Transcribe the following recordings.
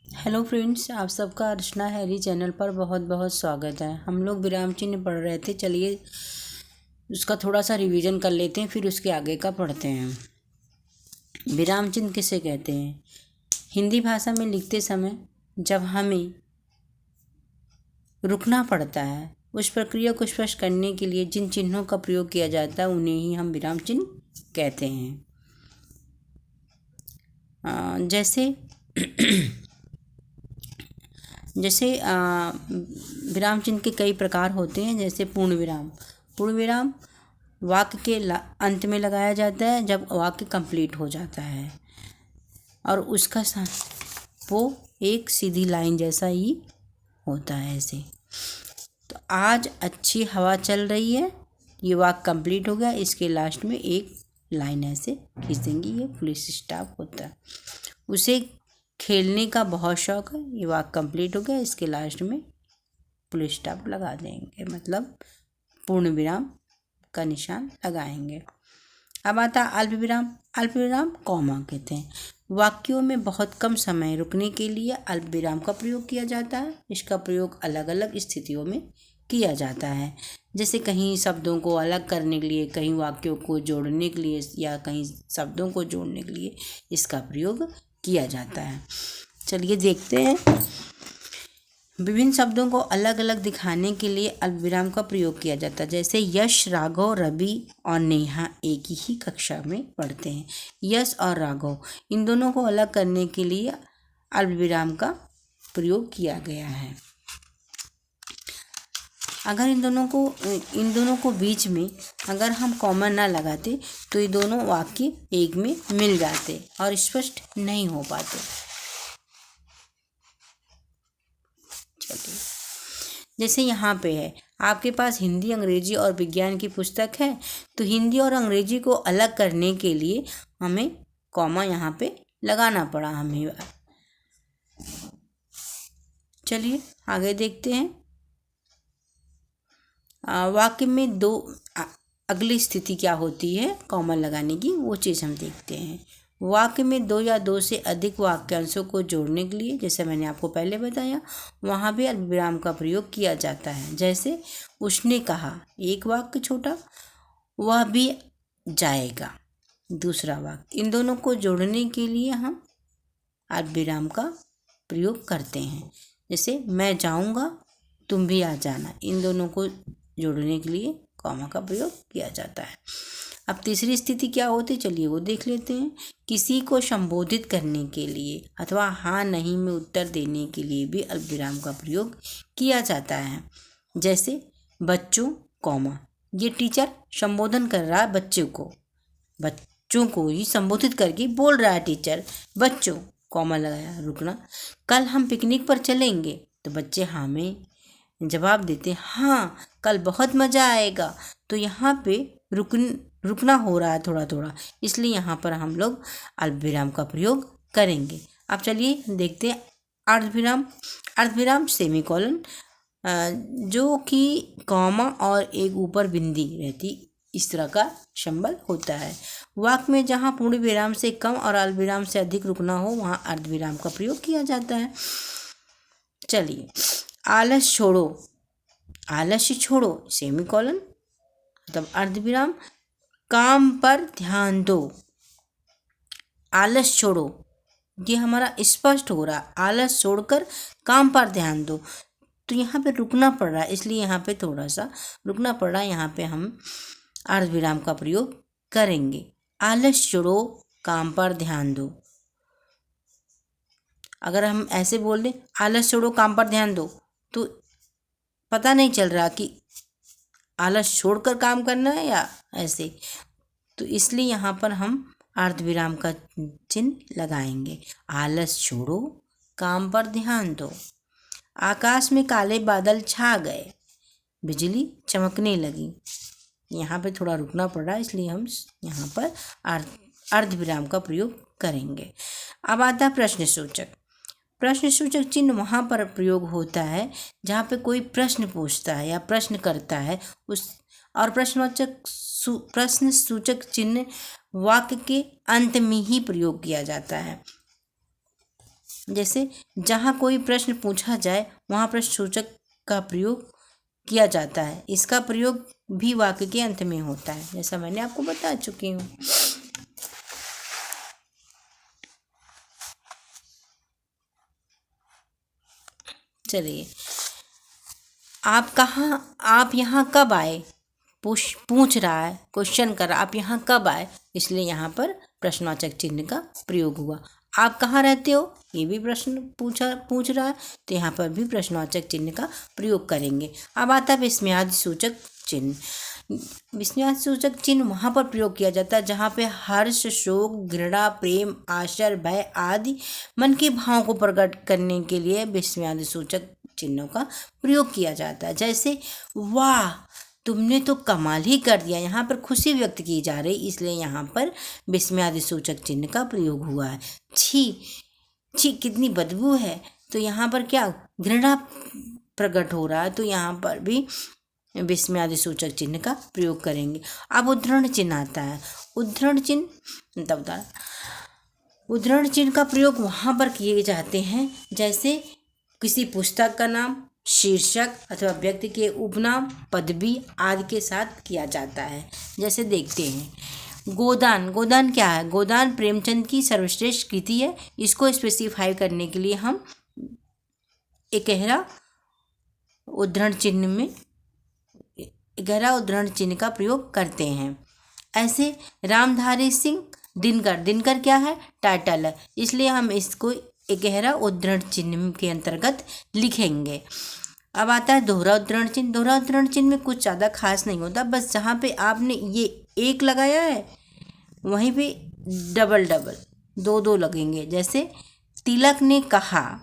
Hello friends, आप सबका अर्चना Harry channel पर बहुत बहुत स्वागत है। हम लोग विराम चिन्ह पढ़ रहे थे। चलिए उसका थोड़ा सा रिवीजन कर लेते हैं, फिर उसके आगे का पढ़ते हैं। विराम चिन्ह किसे कहते हैं? हिंदी भाषा में लिखते समय जब हमें रुकना पड़ता है, उस प्रक्रिया को स्पष्ट करने के लिए जिन चिन्हों का प्रयोग किया जाता है उन्हें ही हम विराम चिन्ह कहते हैं। जैसे जैसे विराम चिन्ह के कई प्रकार होते हैं। जैसे पूर्ण विराम। पूर्ण विराम वाक्य के अंत में लगाया जाता है जब वाक्य कंप्लीट हो जाता है और उसका वो एक सीधी लाइन जैसा ही होता है। ऐसे तो आज अच्छी हवा चल रही है, ये वाक्य कंप्लीट हो गया। इसके लास्ट में एक लाइन ऐसे खींच देंगे, ये फुल स्टॉप होता है। उसे खेलने का बहुत शौक है, ये वाक्य कंप्लीट हो गया। इसके लास्ट में फुल स्टॉप लगा देंगे, मतलब पूर्ण विराम का निशान लगाएंगे। अब आता है अल्प विराम। अल्प विराम कॉमा कहते हैं। वाक्यों में बहुत कम समय रुकने के लिए अल्प विराम का प्रयोग किया जाता है। इसका प्रयोग अलग अलग स्थितियों में किया जाता है, जैसे कहीं शब्दों को अलग करने के लिए, कहीं वाक्यों को जोड़ने के लिए या कहीं शब्दों को जोड़ने के लिए इसका प्रयोग किया जाता है। चलिए देखते हैं। विभिन्न शब्दों को अलग अलग दिखाने के लिए अल्पविराम का प्रयोग किया जाता है। जैसे यश, राघव, रवि और नेहा एक ही कक्षा में पढ़ते हैं। यश और राघव, इन दोनों को अलग करने के लिए अल्पविराम का प्रयोग किया गया है। अगर इन दोनों को बीच में अगर हम कॉमा ना लगाते तो ये दोनों वाक्य एक में मिल जाते और स्पष्ट नहीं हो पाते। चलिए, जैसे यहाँ पे है, आपके पास हिंदी, अंग्रेजी और विज्ञान की पुस्तक है, तो हिंदी और अंग्रेजी को अलग करने के लिए हमें कॉमा यहाँ पे लगाना पड़ा हमें। चलिए आगे देखते हैं। वाक्य में दो अगली स्थिति क्या होती है कॉमा लगाने की, वो चीज़ हम देखते हैं। वाक्य में दो या दो से अधिक वाक्यांशों को जोड़ने के लिए, जैसे मैंने आपको पहले बताया, वहाँ भी अल्पविराम का प्रयोग किया जाता है। जैसे उसने कहा, एक वाक्य छोटा, वह भी जाएगा, दूसरा वाक्य। इन दोनों को जोड़ने के लिए हम अल्पविराम का प्रयोग करते हैं। जैसे मैं जाऊँगा, तुम भी आ जाना, इन दोनों को जोड़ने के लिए कॉमा का प्रयोग किया जाता है। अब तीसरी स्थिति क्या होती है, चलिए वो देख लेते हैं। किसी को संबोधित करने के लिए अथवा हाँ नहीं में उत्तर देने के लिए भी अल्पविराम का प्रयोग किया जाता है। जैसे बच्चों, कॉमा, ये टीचर संबोधन कर रहा है बच्चों को ही संबोधित करके बोल रहा है टीचर। बच्चों, कॉमा लगाया, रुकना। कल हम पिकनिक पर चलेंगे, तो बच्चे हाँ में जवाब देते, हाँ कल बहुत मज़ा आएगा। तो यहाँ पे रुकना हो रहा है थोड़ा थोड़ा, इसलिए यहाँ पर हम लोग अल्पविराम का प्रयोग करेंगे। अब चलिए देखते हैं अर्धविराम। अर्धविराम सेमीकोलन, जो कि कॉमा और एक ऊपर बिंदी रहती, इस तरह का सिंबल होता है। वाक्य में जहाँ पूर्ण विराम से कम और अल्पविराम से अधिक रुकना हो, वहाँ अर्धविराम का प्रयोग किया जाता है। चलिए, आलस छोड़ो, आलस्य छोड़ो, सेमीकोलन, मतलब अर्धविराम। काम पर ध्यान दो, आलस छोड़ो, ये हमारा स्पष्ट हो रहा, आलस छोड़कर काम पर ध्यान दो। तो यहाँ पे रुकना पड़ रहा है, इसलिए यहाँ पे थोड़ा सा रुकना पड़ रहा है, यहाँ पे हम अर्धविराम का प्रयोग करेंगे। आलस छोड़ो, काम पर ध्यान दो। अगर हम ऐसे बोल दें आलस छोड़ो, काम पर ध्यान दो, तो पता नहीं चल रहा कि आलस छोड़कर काम करना है या ऐसे। तो इसलिए यहाँ पर हम अर्धविराम का चिन्ह लगाएंगे। आलस छोड़ो, काम पर ध्यान दो। आकाश में काले बादल छा गए, बिजली चमकने लगी। यहाँ पे थोड़ा रुकना पड़ रहा है, इसलिए हम यहाँ पर अर्धविराम का प्रयोग करेंगे। अब आता है प्रश्नसूचक। प्रश्नसूचक चिन्ह वहाँ पर प्रयोग होता है जहाँ पे कोई प्रश्न पूछता है या प्रश्न करता है, और प्रश्नसूचक चिन्ह वाक्य के अंत में ही प्रयोग किया जाता है। जैसे जहाँ कोई प्रश्न पूछा जाए वहाँ प्रश्नसूचक का प्रयोग किया जाता है। इसका प्रयोग भी वाक्य के अंत में होता है, जैसा मैंने आपको बता चुकी हूँ। चलिए, आप यहाँ कब आए? पूछ रहा है, क्वेश्चन कर रहा, आप यहाँ कब आए, इसलिए यहाँ पर प्रश्नवाचक चिन्ह का प्रयोग हुआ। आप कहाँ रहते हो, ये भी प्रश्न पूछ रहा है, तो यहाँ पर भी प्रश्नवाचक चिन्ह का प्रयोग करेंगे। अब आता है विस्मयादि सूचक चिन्ह। विस्मयादि सूचक चिन्ह वहाँ पर प्रयोग किया जाता है जहाँ पे हर्ष, शोक, घृणा, प्रेम, आश्चर्य, भय आदि मन के भावों को प्रकट करने के लिए विस्मयादि सूचक चिन्हों का प्रयोग किया जाता है। जैसे वाह, तुमने तो कमाल ही कर दिया, यहाँ पर खुशी व्यक्त की जा रही, इसलिए यहाँ पर विस्मयादि सूचक चिन्ह का प्रयोग हुआ है। छी छी, कितनी बदबू है, तो यहाँ पर क्या घृणा प्रकट हो रहा है, तो यहाँ पर भी विस्मयादि सूचक चिन्ह का प्रयोग करेंगे। अब उद्धरण चिन्ह आता है। उद्धरण चिन्ह का प्रयोग वहाँ पर किए जाते हैं जैसे किसी पुस्तक का नाम, शीर्षक अथवा व्यक्ति के उपनाम, पदवी आदि के साथ किया जाता है। जैसे देखते हैं गोदान क्या है? गोदान प्रेमचंद की सर्वश्रेष्ठ कृति है। इसको स्पेसिफाई करने के लिए हम गहरा उद्धरण चिन्ह का प्रयोग करते हैं। ऐसे रामधारी सिंह दिनकर क्या है? टाइटल है, इसलिए हम इसको एक गहरा उद्धरण चिन्ह के अंतर्गत लिखेंगे। अब आता है दोहरा उद्धरण चिन्ह। दोहरा उद्धरण चिन्ह में कुछ ज़्यादा खास नहीं होता, बस जहाँ पे आपने ये एक लगाया है वहीं पे डबल दो लगेंगे। जैसे तिलक ने कहा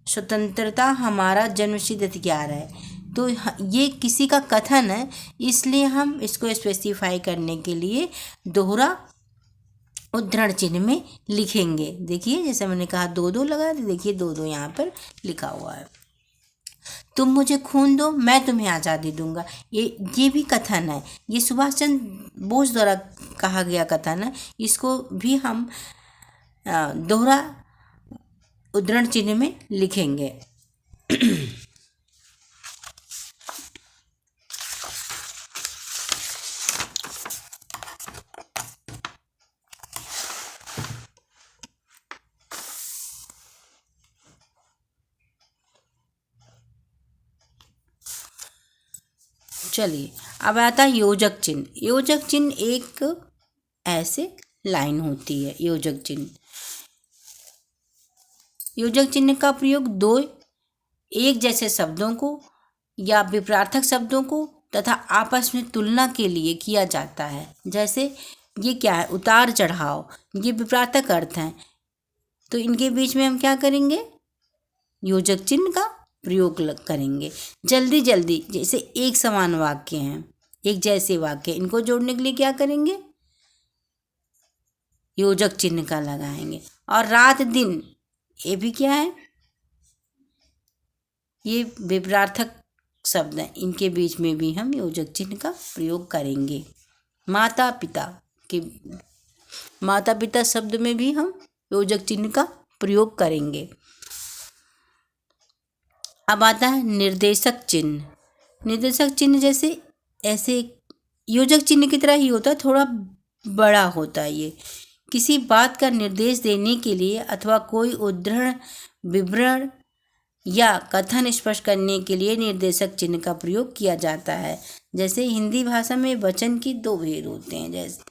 स्वतंत्रता हमारा जन्मसिद्ध अधिकार है, तो ये किसी का कथन है, इसलिए हम इसको स्पेसिफाई करने के लिए दोहरा उद्धरण चिन्ह में लिखेंगे। देखिए, जैसे मैंने कहा दो लगा, देखिए दो यहाँ पर लिखा हुआ है। तुम मुझे खून दो, मैं तुम्हें आज़ादी दूंगा, ये भी कथन है। ये सुभाष चंद्र बोस द्वारा कहा गया कथन है। इसको भी हम दोहरा उद्धरण चिन्ह में लिखेंगे। चलिए, अब आता है योजक चिन्ह। योजक चिन्ह एक ऐसे लाइन होती है। योजक चिन्ह का प्रयोग दो एक जैसे शब्दों को या विपरीतार्थक शब्दों को तथा आपस में तुलना के लिए किया जाता है। जैसे ये क्या है? उतार चढ़ाव, ये विपरीतार्थक अर्थ हैं, तो इनके बीच में हम क्या करेंगे? योजक चिन्ह का प्रयोग करेंगे। जल्दी, जैसे एक समान वाक्य हैं, एक जैसे वाक्य, इनको जोड़ने के लिए क्या करेंगे? योजक चिन्ह का लगाएंगे। और रात दिन, ये भी क्या है? ये विपरीतार्थक शब्द हैं, इनके बीच में भी हम योजक चिन्ह का प्रयोग करेंगे। माता पिता शब्द में भी हम योजक चिन्ह का प्रयोग करेंगे। अब आता है निर्देशक चिन्ह। निर्देशक चिन्ह जैसे ऐसे योजक चिन्ह की तरह ही होता है, थोड़ा बड़ा होता है। ये किसी बात का निर्देश देने के लिए अथवा कोई उद्धरण, विवरण या कथन स्पष्ट करने के लिए निर्देशक चिन्ह का प्रयोग किया जाता है। जैसे हिंदी भाषा में वचन की दो भेद होते हैं, जैसे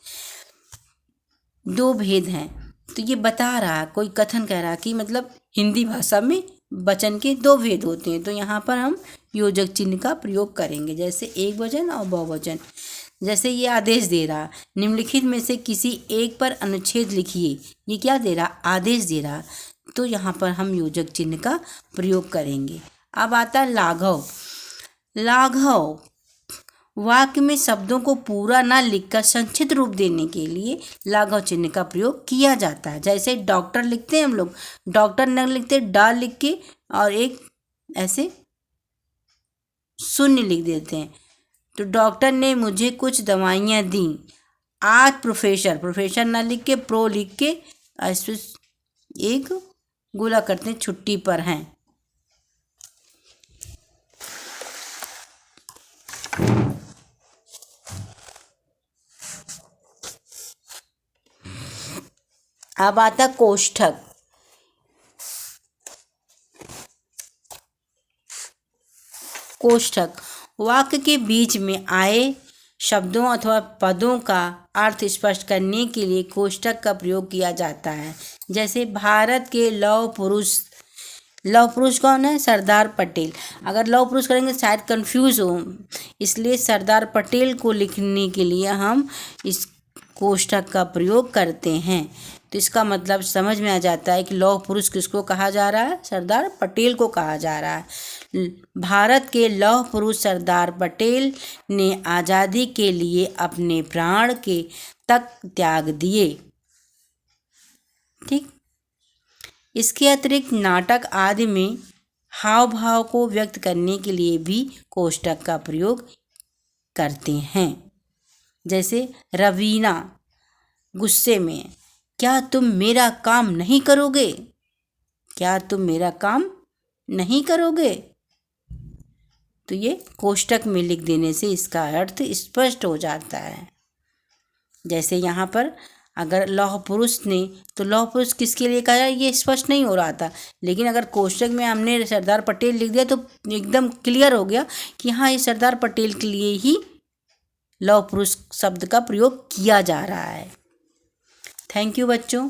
दो भेद हैं, तो ये बता रहा, कोई कथन कह रहा कि मतलब हिंदी भाषा में वचन के दो भेद होते हैं, तो यहाँ पर हम योजक चिन्ह का प्रयोग करेंगे। जैसे एक वचन और बहुवचन। जैसे ये आदेश दे रहा, निम्नलिखित में से किसी एक पर अनुच्छेद लिखिए, ये क्या दे रहा? आदेश दे रहा, तो यहाँ पर हम योजक चिन्ह का प्रयोग करेंगे। अब आता है लाघव। वाक्य में शब्दों को पूरा ना लिखकर संक्षिप्त रूप देने के लिए लाघव चिन्ह का प्रयोग किया जाता है। जैसे डॉक्टर लिखते हैं हम लोग, डॉक्टर न लिखते डा लिख के और एक ऐसे शून्य लिख देते हैं, तो डॉक्टर ने मुझे कुछ दवाइयाँ दी। आज प्रोफेसर ना लिख के प्रो लिख के एक गोला करते हैं छुट्टी पर हैं। अब आता कोष्ठक। कोष्ठक वाक्य के बीच में आए शब्दों अथवा पदों का अर्थ स्पष्ट करने के लिए कोष्ठक का प्रयोग किया जाता है। जैसे भारत के लौह पुरुष कौन है? सरदार पटेल। अगर लौह पुरुष करेंगे शायद कंफ्यूज हो, इसलिए सरदार पटेल को लिखने के लिए हम इस कोष्ठक का प्रयोग करते हैं। तो इसका मतलब समझ में आ जाता है कि लौह पुरुष किसको कहा जा रहा है? सरदार पटेल को कहा जा रहा है। भारत के लौह पुरुष सरदार पटेल ने आज़ादी के लिए अपने प्राण के तक त्याग दिए। ठीक। इसके अतिरिक्त नाटक आदि में हाव भाव को व्यक्त करने के लिए भी कोष्ठक का प्रयोग करते हैं। जैसे रवीना गुस्से में, क्या तुम मेरा काम नहीं करोगे? क्या तुम मेरा काम नहीं करोगे? तो ये कोष्ठक में लिख देने से इसका अर्थ स्पष्ट हो जाता है। जैसे यहाँ पर अगर लौह पुरुष ने, तो लौह पुरुष किसके लिए कहा है ये स्पष्ट नहीं हो रहा था, लेकिन अगर कोष्ठक में हमने सरदार पटेल लिख दिया तो एकदम क्लियर हो गया कि हाँ ये सरदार पटेल के लिए ही लौह पुरुष शब्द का प्रयोग किया जा रहा है। थैंक यू बच्चों।